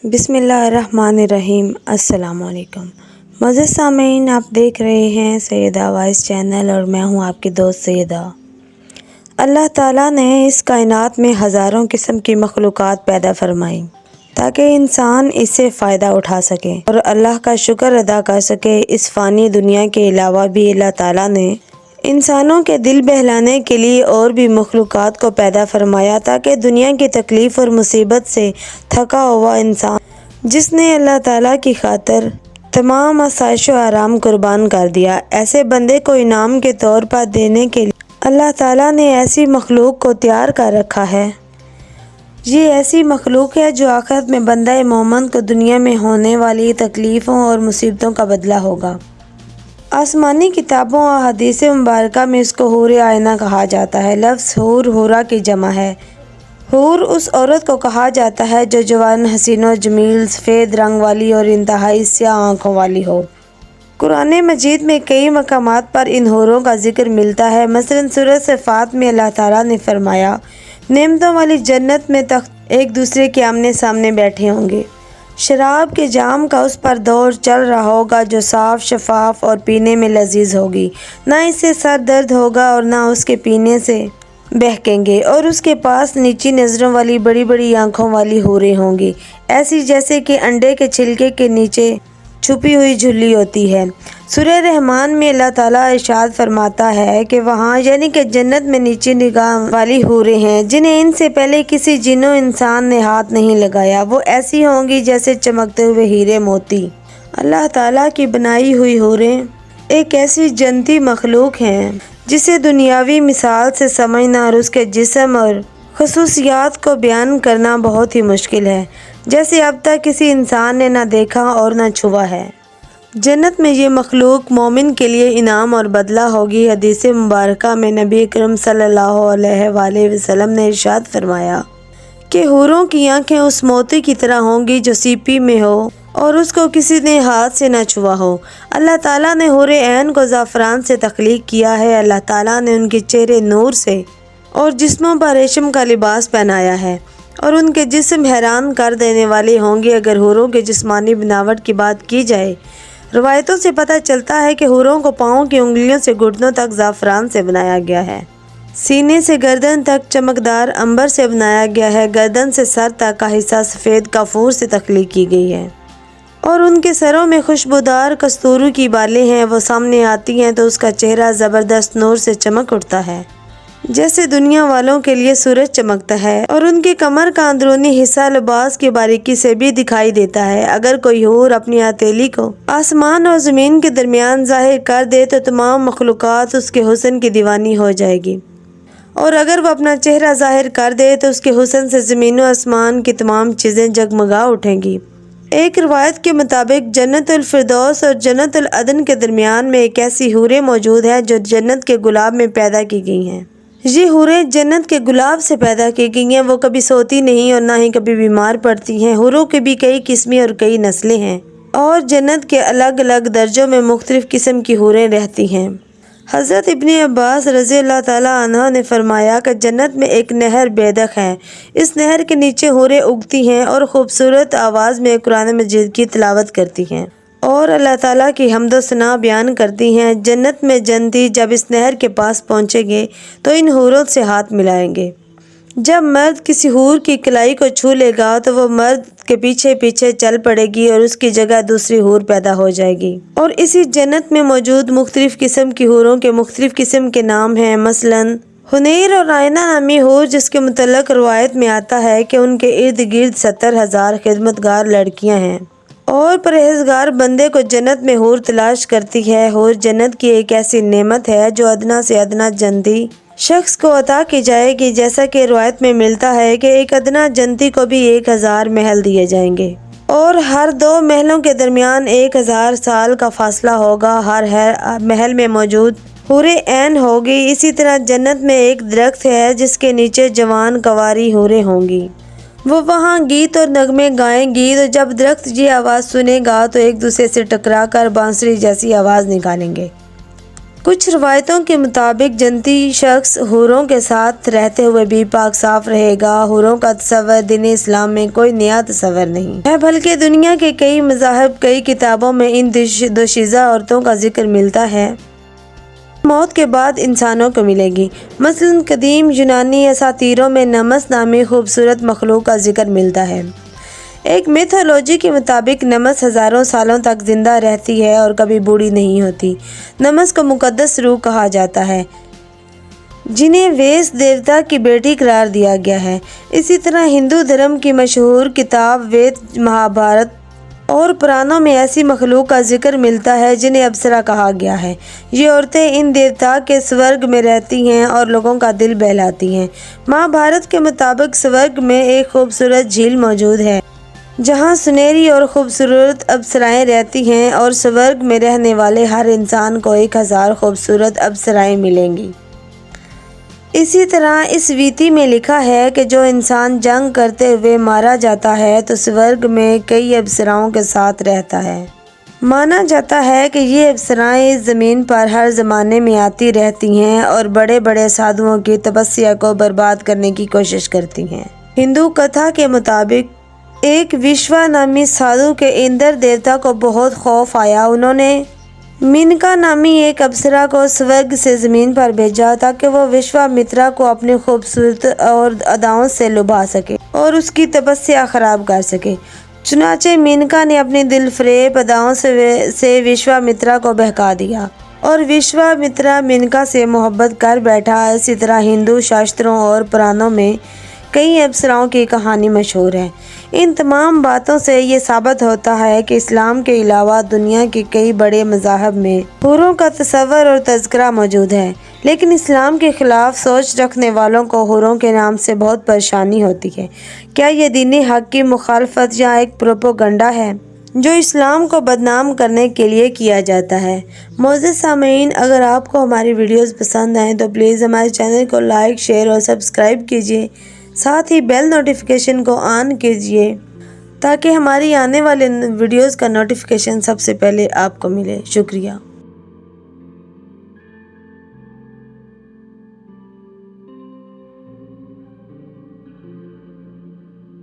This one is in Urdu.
بسم اللہ الرحمن الرحیم۔ السلام علیکم معزز سامعین، آپ دیکھ رہے ہیں سیدہ وائس چینل اور میں ہوں آپ کی دوست سیدہ۔ اللہ تعالیٰ نے اس کائنات میں ہزاروں قسم کی مخلوقات پیدا فرمائیں تاکہ انسان اس سے فائدہ اٹھا سکے اور اللہ کا شکر ادا کر سکے۔ اس فانی دنیا کے علاوہ بھی اللہ تعالیٰ نے انسانوں کے دل بہلانے کے لیے اور بھی مخلوقات کو پیدا فرمایا تاکہ دنیا کی تکلیف اور مصیبت سے تھکا ہوا انسان جس نے اللہ تعالیٰ کی خاطر تمام آسائش و آرام قربان کر دیا، ایسے بندے کو انعام کے طور پر دینے کے لیے اللہ تعالیٰ نے ایسی مخلوق کو تیار کر رکھا ہے۔ یہ ایسی مخلوق ہے جو آخرت میں بندہ مومن کو دنیا میں ہونے والی تکلیفوں اور مصیبتوں کا بدلہ ہوگا۔ آسمانی کتابوں اور حدیث مبارکہ میں اس کو حور عینہ کہا جاتا ہے۔ لفظ حور حورہ کی جمع ہے۔ حور اس عورت کو کہا جاتا ہے جو جوان، حسین و جمیل، سفید رنگ والی اور انتہائی سیاہ آنکھوں والی ہو۔ قرآن مجید میں کئی مقامات پر ان حوروں کا ذکر ملتا ہے۔ مثلاً سورۃ صافات میں اللہ تعالیٰ نے فرمایا، نعمتوں والی جنت میں تخت ایک دوسرے کے آمنے سامنے بیٹھے ہوں گے، شراب کے جام کا اس پر دور چل رہا ہوگا جو صاف شفاف اور پینے میں لذیذ ہوگی، نہ اس سے سر درد ہوگا اور نہ اس کے پینے سے بہکیں گے، اور اس کے پاس نیچی نظروں والی بڑی بڑی آنکھوں والی حوریں ہوں گی، ایسی جیسے کہ انڈے کے چھلکے کے نیچے چھپی ہوئی جھلی ہوتی ہے۔ سورہ رحمان میں اللہ تعالیٰ ارشاد فرماتا ہے کہ وہاں یعنی کہ جنت میں نیچی نگاہ والی حوریں ہیں جنہیں ان سے پہلے کسی جن و انسان نے ہاتھ نہیں لگایا، وہ ایسی ہوں گی جیسے چمکتے ہوئے ہیرے موتی۔ اللہ تعالیٰ کی بنائی ہوئی حوریں ایک ایسی جنتی مخلوق ہیں جسے دنیاوی مثال سے سمجھنا اور اس کے جسم اور خصوصیات کو بیان کرنا بہت ہی مشکل ہے، جیسے اب تک کسی انسان نے نہ دیکھا اور نہ چھوا ہے۔ جنت میں یہ مخلوق مومن کے لیے انعام اور بدلہ ہوگی۔ حدیث مبارکہ میں نبی اکرم صلی اللہ علیہ وآلہ وسلم نے ارشاد فرمایا کہ حوروں کی آنکھیں اس موتی کی طرح ہوں گی جو سیپی میں ہو اور اس کو کسی نے ہاتھ سے نہ چھوا ہو۔ اللہ تعالیٰ نے حور عین کو زعفران سے تخلیق کیا ہے۔ اللہ تعالیٰ نے ان کے چہرے نور سے اور جسموں پر ریشم کا لباس پہنایا ہے اور ان کے جسم حیران کر دینے والے ہوں گے۔ اگر حوروں کے جسمانی بناوٹ کی بات کی جائے، روایتوں سے پتہ چلتا ہے کہ حوروں کو پاؤں کی انگلیوں سے گھٹنوں تک زعفران سے بنایا گیا ہے، سینے سے گردن تک چمکدار عنبر سے بنایا گیا ہے، گردن سے سر تک کا حصہ سفید کافور سے تخلیق کی گئی ہے، اور ان کے سروں میں خوشبودار کستوری کی بالیں ہیں۔ وہ سامنے آتی ہیں تو اس کا چہرہ زبردست نور سے چمک اٹھتا ہے جیسے دنیا والوں کے لیے سورج چمکتا ہے، اور ان کے کمر کا اندرونی حصہ لباس کی باریکی سے بھی دکھائی دیتا ہے۔ اگر کوئی حور اپنی ہتھیلی کو آسمان اور زمین کے درمیان ظاہر کر دے تو تمام مخلوقات اس کے حسن کی دیوانی ہو جائے گی، اور اگر وہ اپنا چہرہ ظاہر کر دے تو اس کے حسن سے زمین و آسمان کی تمام چیزیں جگمگا اٹھیں گی۔ ایک روایت کے مطابق جنت الفردوس اور جنت العدن کے درمیان میں ایک ایسی حوریں موجود ہیں جو جنت کے گلاب میں پیدا کی گئی ہیں۔ یہ حوریں جنت کے گلاب سے پیدا کی گئی ہیں، وہ کبھی سوتی نہیں اور نہ ہی کبھی بیمار پڑتی ہیں۔ حوروں کی بھی کئی قسمیں اور کئی نسلیں ہیں اور جنت کے الگ الگ درجوں میں مختلف قسم کی حوریں رہتی ہیں۔ حضرت ابن عباس رضی اللہ تعالیٰ عنہ نے فرمایا کہ جنت میں ایک نہر بیدق ہے، اس نہر کے نیچے حوریں اگتی ہیں اور خوبصورت آواز میں قرآن مجید کی تلاوت کرتی ہیں اور اللہ تعالیٰ کی حمد و ثنا بیان کرتی ہیں۔ جنت میں جنتی جب اس نہر کے پاس پہنچیں گے تو ان حوروں سے ہاتھ ملائیں گے۔ جب مرد کسی حور کی کلائی کو چھو لے گا تو وہ مرد کے پیچھے پیچھے چل پڑے گی اور اس کی جگہ دوسری حور پیدا ہو جائے گی۔ اور اسی جنت میں موجود مختلف قسم کی حوروں کے مختلف قسم کے نام ہیں۔ مثلاً حنیر اور رائنہ نامی حور، جس کے متعلق روایت میں آتا ہے کہ ان کے ارد گرد 70,000 خدمتگار لڑکیاں ہیں اور پرہیزگار بندے کو جنت میں حور تلاش کرتی ہے۔ حور جنت کی ایک ایسی نعمت ہے جو ادنا سے ادنا جنتی شخص کو عطا کی جائے گی، جیسا کہ روایت میں ملتا ہے کہ ایک ادنا جنتی کو بھی 1000 محل دیے جائیں گے اور ہر 2 محلوں کے درمیان 1000 سال کا فاصلہ ہوگا۔ ہر محل میں موجود حور عین ہوگی۔ اسی طرح جنت میں ایک درخت ہے جس کے نیچے جوان کنواری حوریں ہوں گی، وہ وہاں گیت اور نغمے گائیں گی، تو جب درخت یہ آواز سنے گا تو ایک دوسرے سے ٹکرا کر بانسری جیسی آواز نکالیں گے۔ کچھ روایتوں کے مطابق جنتی شخص حوروں کے ساتھ رہتے ہوئے بھی پاک صاف رہے گا۔ حوروں کا تصور دین اسلام میں کوئی نیا تصور نہیں ہے، بلکہ دنیا کے کئی مذاہب، کئی کتابوں میں ان دوشیزہ عورتوں کا ذکر ملتا ہے موت کے بعد انسانوں کو ملے گی۔ مثلاً قدیم یونانی اساطیروں میں نمس نامی خوبصورت مخلوق کا ذکر ملتا ہے۔ ایک میتھولوجی کے مطابق نمس ہزاروں سالوں تک زندہ رہتی ہے اور کبھی بوڑھی نہیں ہوتی۔ نمس کو مقدس روح کہا جاتا ہے، جنہیں ویس دیوتا کی بیٹی قرار دیا گیا ہے۔ اسی طرح ہندو دھرم کی مشہور کتاب وید، مہابھارت اور پرانوں میں ایسی مخلوق کا ذکر ملتا ہے جنہیں اپسرا کہا گیا ہے۔ یہ عورتیں ان دیوتا کے سورگ میں رہتی ہیں اور لوگوں کا دل بہلاتی ہیں۔ مہابھارت کے مطابق سورگ میں ایک خوبصورت جھیل موجود ہے جہاں سنہری اور خوبصورت اپسرائیں رہتی ہیں، اور سورگ میں رہنے والے ہر انسان کو 1000 خوبصورت اپسرائیں ملیں گی۔ اسی طرح اس ویتی میں لکھا ہے کہ جو انسان جنگ کرتے ہوئے مارا جاتا ہے تو سورگ میں کئی اپسراؤں کے ساتھ رہتا ہے۔ مانا جاتا ہے کہ یہ اپسرائیں اس زمین پر ہر زمانے میں آتی رہتی ہیں اور بڑے بڑے سادھوؤں کی تپسیا کو برباد کرنے کی کوشش کرتی ہیں۔ ہندو کتھا کے مطابق ایک وشوا نامی سادھو کے اندر دیوتا کو بہت خوف آیا۔ انہوں نے مینکا نامی ایک اپسرا کو سورگ سے زمین پر بھیجا تاکہ وہ وشوا مترا کو اپنی خوبصورت اور اداؤں سے لبھا سکے اور اس کی تپسیا خراب کر سکے۔ چنانچہ مینکا نے اپنی دل فریب اداؤں سے وشوا مترا کو بہکا دیا اور وشوا مترا مینکا سے محبت کر بیٹھا۔ اسی طرح ہندو شاستروں اور پرانوں میں کئی اپسراؤں کی کہانی مشہور ہے۔ ان تمام باتوں سے یہ ثابت ہوتا ہے کہ اسلام کے علاوہ دنیا کے کئی بڑے مذاہب میں حوروں کا تصور اور تذکرہ موجود ہے، لیکن اسلام کے خلاف سوچ رکھنے والوں کو حوروں کے نام سے بہت پریشانی ہوتی ہے۔ کیا یہ دین حق کی مخالفت یا ایک پروپیگنڈا ہے جو اسلام کو بدنام کرنے کے لیے کیا جاتا ہے؟ معزز سامعین، اگر آپ کو ہماری ویڈیوز پسند آئیں تو پلیز ہمارے چینل کو لائک، شیئر اور سبسکرائب کیجیے، ساتھ ہی بیل نوٹیفیکیشن کو آن کیجیے تاکہ ہماری آنے والے ویڈیوز کا نوٹیفیکیشن سب سے پہلے آپ کو ملے۔ شکریہ۔